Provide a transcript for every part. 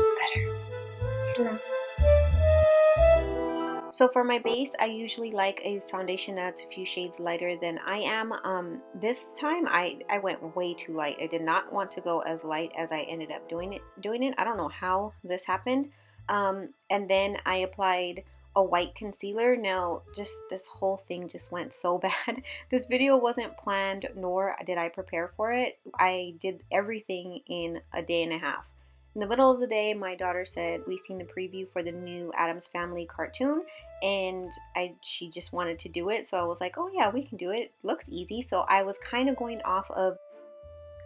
That's better. Hello. So for my base, I usually like a foundation that's a few shades lighter than I am. This time I went way too light. I did not want to go as light as I ended up doing it. I don't know how this happened. And then I applied a white concealer. Now, just this whole thing just went so bad. This video wasn't planned, nor did I prepare for it. I did everything in a day and a half. In the middle of the day, my daughter said we seen the preview for the new Addams Family cartoon, and she just wanted to do it. So I was like, oh yeah, we can do it. Looks easy. So I was kind of going off of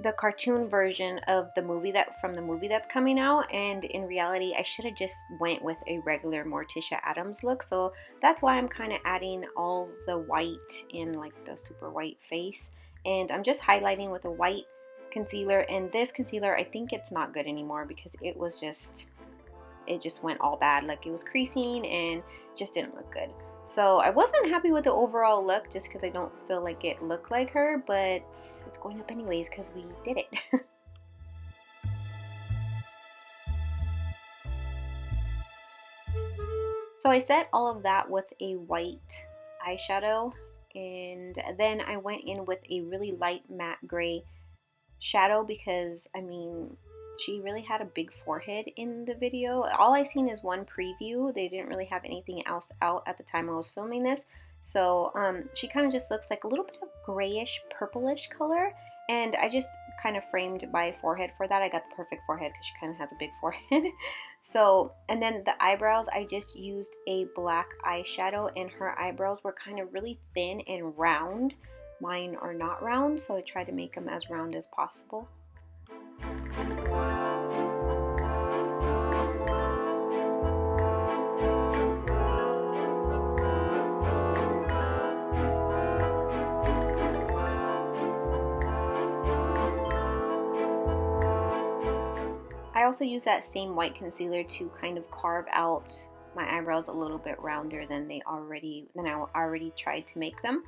the cartoon version of the movie that's coming out, and in reality I should have just went with a regular Morticia Addams look. So that's why I'm kind of adding all the white in, like the super white face, and I'm just highlighting with a white concealer. And this concealer, I think it's not good anymore because it just went all bad. Like, it was creasing and just didn't look good. So I wasn't happy with the overall look just because I don't feel like it looked like her, but it's going up anyways because we did it. So I set all of that with a white eyeshadow, and then I went in with a really light matte gray shadow because, I mean, she really had a big forehead in the video. All I seen is one preview. They didn't really have anything else out at the time I was filming this. So she kind of just looks like a little bit of grayish purplish color, and I just kind of framed my forehead for that. I got the perfect forehead because she kind of has a big forehead. So, and then the eyebrows, I just used a black eyeshadow, and her eyebrows were kind of really thin and round. Mine are not round, so I tried to make them as round as possible. I also use that same white concealer to kind of carve out my eyebrows a little bit rounder than I already tried to make them.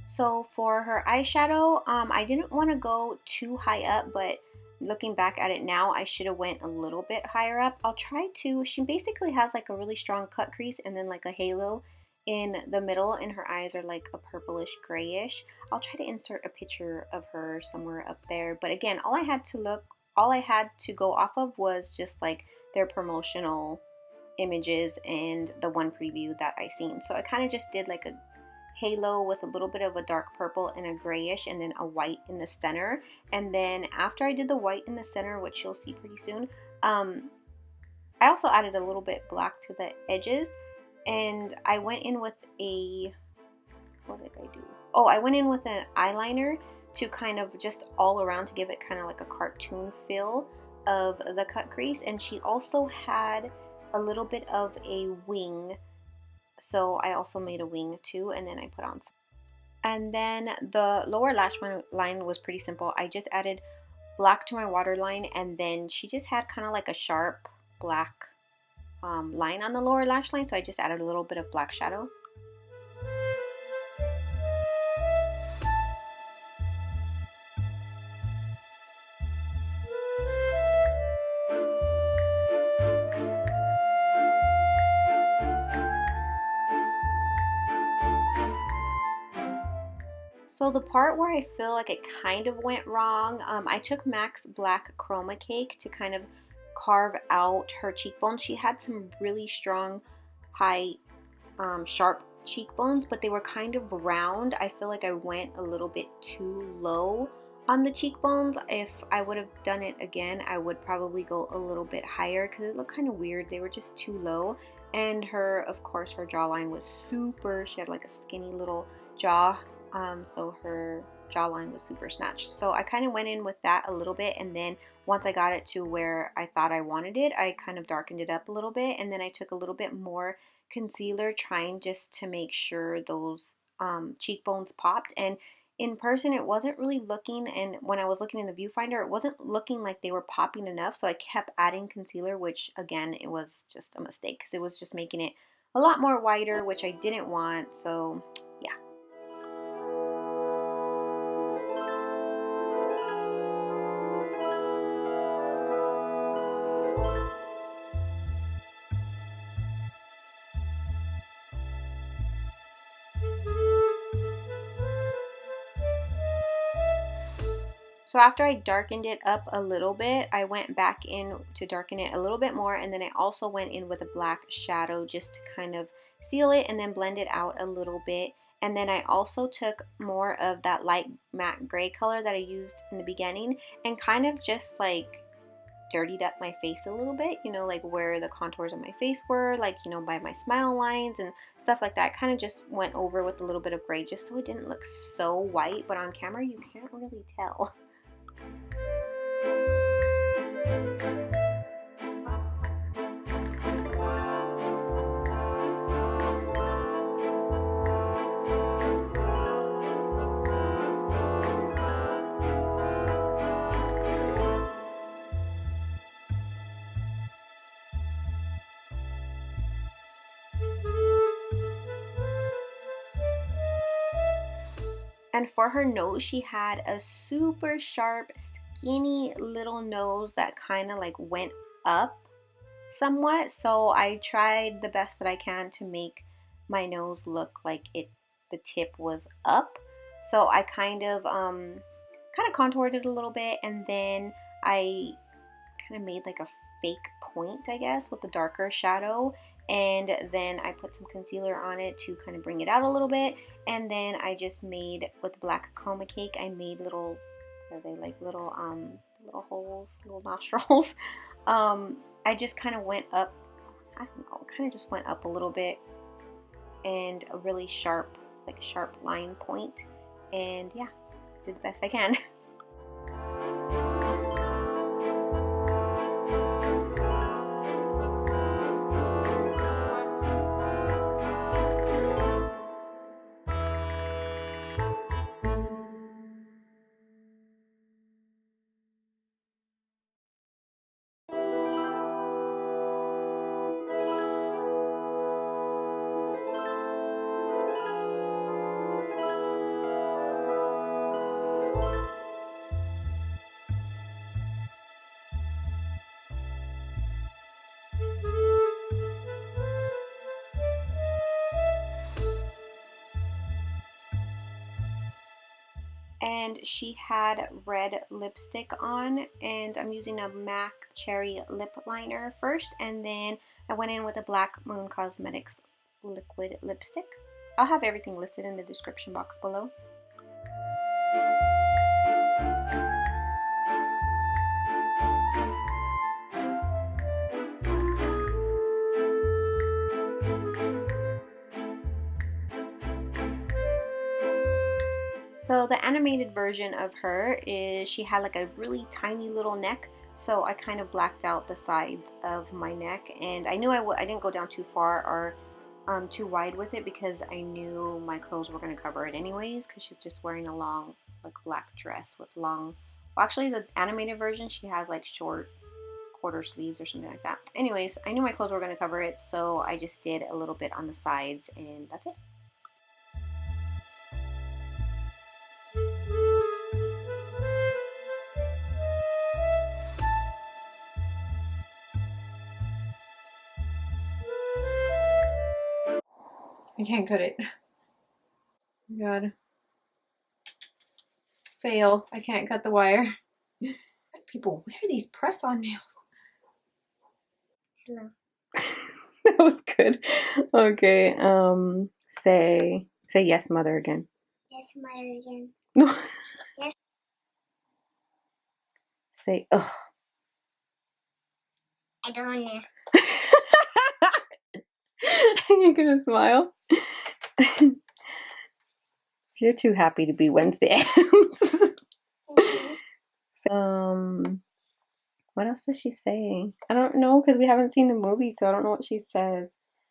So for her eyeshadow, I didn't want to go too high up, but looking back at it now, I should have went a little bit higher up. I'll try to. She basically has like a really strong cut crease and then like a halo in the middle, and her eyes are like a purplish grayish. I'll try to insert a picture of her somewhere up there. But again, all I had to go off of was just like their promotional images and the one preview that I seen. So I kind of just did like a halo with a little bit of a dark purple and a grayish, and then a white in the center. And then after I did the white in the center, which you'll see pretty soon, I also added a little bit black to the edges, and I went in with what did I do? Oh, I went in with an eyeliner to kind of just all around to give it kind of like a cartoon feel of the cut crease. And she also had a little bit of a wing, so I also made a wing too, and then I put on some. And then the lower lash line was pretty simple. I just added black to my waterline, and then she just had kind of like a sharp black line on the lower lash line, so I just added a little bit of black shadow. So the part where I feel like it kind of went wrong, I took MAC's Black Chroma Cake to kind of carve out her cheekbones. She had some really strong, high, sharp cheekbones, but they were kind of round. I feel like I went a little bit too low on the cheekbones. If I would have done it again, I would probably go a little bit higher because it looked kind of weird. They were just too low. And of course, her jawline was she had like a skinny little jaw. So her jawline was super snatched. So I kind of went in with that a little bit, and then once I got it to where I thought I wanted it, I kind of darkened it up a little bit, and then I took a little bit more concealer, trying just to make sure those cheekbones popped. And in person it wasn't really looking, and when I was looking in the viewfinder it wasn't looking like they were popping enough, so I kept adding concealer, which again it was just a mistake because it was just making it a lot more whiter, which I didn't want. So yeah. So after I darkened it up a little bit, I went back in to darken it a little bit more, and then I also went in with a black shadow just to kind of seal it and then blend it out a little bit. And then I also took more of that light matte gray color that I used in the beginning and kind of just like dirtied up my face a little bit, you know, like where the contours of my face were, like, you know, by my smile lines and stuff like that. Kind of just went over with a little bit of gray just so it didn't look so white, but on camera you can't really tell. And for her nose, she had a super sharp, skinny little nose that kind of like went up somewhat. So I tried the best that I can to make my nose look like the tip was up. So I kind of contoured it a little bit, and then I kind of made like a fake point, I guess, with the darker shadow. And then I put some concealer on it to kind of bring it out a little bit. And then I just made, with black chroma cake, I made little, are they like little holes, little nostrils. I just kind of went up, I don't know, kind of just went up a little bit, and a really sharp, like sharp line point. And yeah, did the best I can. And she had red lipstick on, and I'm using a MAC Cherry lip liner first, and then I went in with a Black Moon Cosmetics liquid lipstick. I'll have everything listed in the description box below. So the animated version of her is, she had like a really tiny little neck, so I kind of blacked out the sides of my neck, and I knew I didn't go down too far or too wide with it because I knew my clothes were going to cover it anyways, because she's just wearing a long like black dress with long, well actually the animated version she has like short quarter sleeves or something like that. Anyways, I knew my clothes were going to cover it, so I just did a little bit on the sides, and that's it. I can't cut it. Oh God. Fail. I can't cut the wire. People wear these press-on nails. Hello. That was good. Okay. Say yes, mother again. Yes, mother again. No. Yes. Say ugh. I don't know. You're gonna smile. You're too happy to be Wednesday Addams. What else does she say? I don't know because we haven't seen the movie, so I don't know what she says.